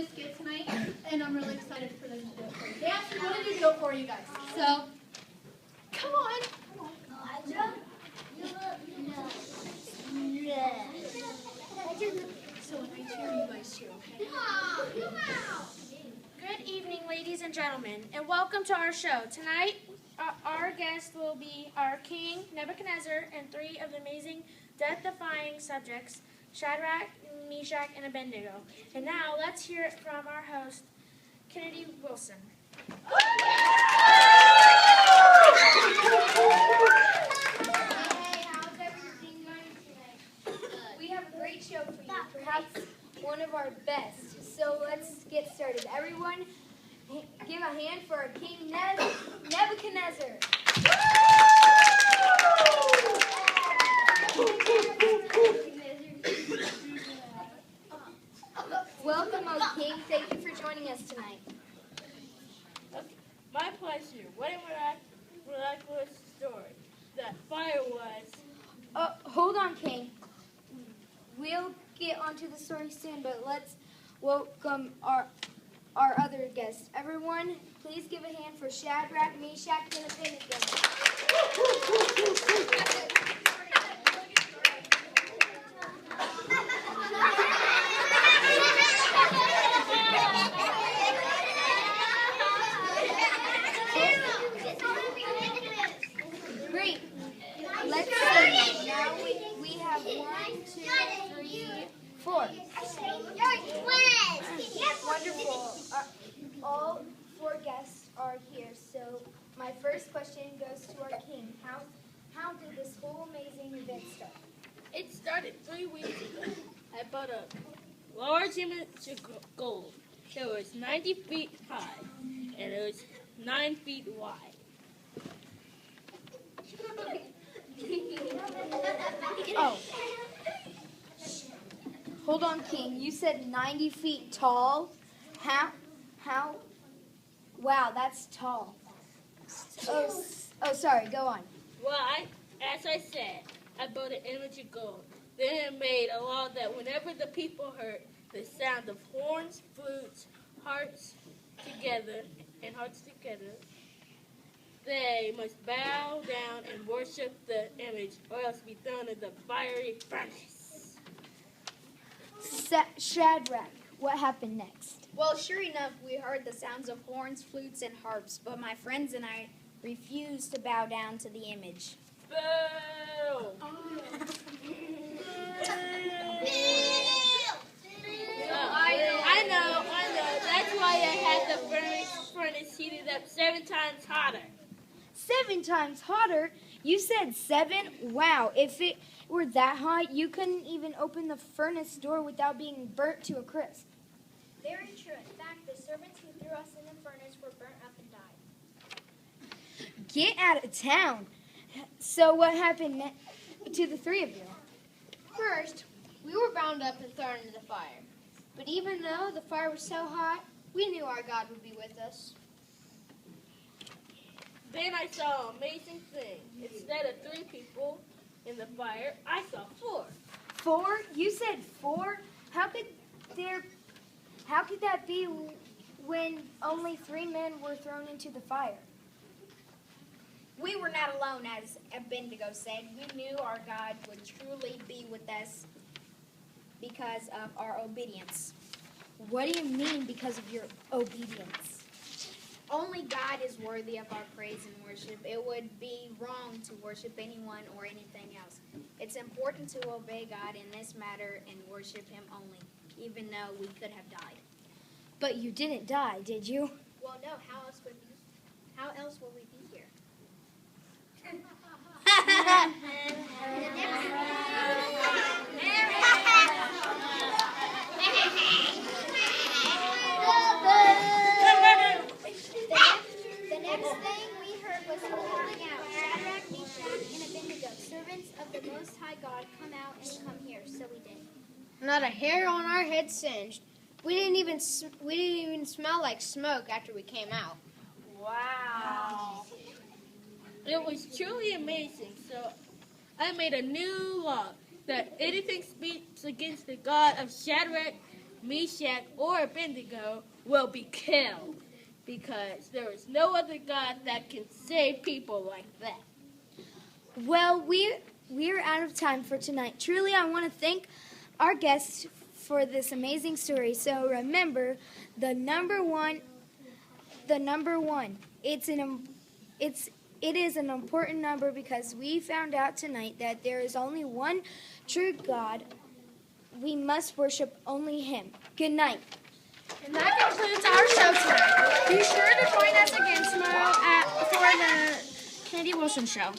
this skit tonight, and I'm really excited for them to do it for you. They actually wanted to do it for you guys. So, come on. So when I cheer, you guys cheer, okay? Good evening, ladies and gentlemen, and welcome to our show. Tonight, our guest will be our king, Nebuchadnezzar, and three of the amazing, death-defying subjects, Shadrach, Meshach, and Abednego. And now, let's hear it from our host, Kennedy Wilson. We have a great show for you, perhaps one of our best. So let's get started. Everyone, give a hand for our King Nebuchadnezzar. Welcome, O King. Thank you for joining us tonight. My pleasure. What a miraculous story that fire was. Hold on, King. We'll get onto the story soon, but let's welcome our other guests. Everyone, please give a hand for Shadrach, Meshach, and Abednego. Great. Let's see. Now we have 1, 2, 3, 4. Wonderful. All 4 guests are here. So my first question goes to our king. How did this whole amazing event start? It started 3 weeks ago. I bought a large image of gold. It was 90 feet high, and it was 9 feet wide. Oh. Hold on, King. You said 90 feet tall. How? Wow, that's tall. Oh, sorry. Go on. Well, as I said, I bought an image of gold. Then it made a law that whenever the people heard the sound of horns, flutes, hearts together, they must bow down and worship the image, or else be thrown in the fiery furnace. Shadrach, what happened next? Well, sure enough, we heard the sounds of horns, flutes, and harps, but my friends and I refused to bow down to the image. Boo! I know. That's why I had the furnace heated up 7 times hotter. 7 times hotter? You said 7? Wow, if it were that hot, you couldn't even open the furnace door without being burnt to a crisp. Very true. In fact, the servants who threw us in the furnace were burnt up and died. Get out of town. So what happened to the 3 of you? First, we were bound up and thrown into the fire. But even though the fire was so hot, we knew our God would be with us. Then I saw an amazing thing. Instead of 3 people in the fire, I saw 4. 4? You said 4? How could that be when only 3 men were thrown into the fire? We were not alone, as Abednego said. We knew our God would truly be with us because of our obedience. What do you mean because of your obedience? Only God is worthy of our praise and worship. It would be wrong to worship anyone or anything else. It's important to obey God in this matter and worship Him only, even though we could have died. But you didn't die, did you? Well, no. How else would we be here? The next thing we heard was calling out, Shadrach, Meshach, and Abednego, servants of the Most High God, come out and come here. So we did. Not a hair on our head singed. We didn't even smell like smoke after we came out. Wow. It was truly amazing. So I made a new law that anything speaks against the God of Shadrach, Meshach, or Abednego will be killed, because there is no other God that can save people like that. Well, we're out of time for tonight. Truly, I want to thank our guests for this amazing story. So remember, the number one. It is an important number because we found out tonight that there is only one true God. We must worship only Him. Good night. And that concludes our show tonight. Be sure to join us again tomorrow for the Kennedy Wilson Show.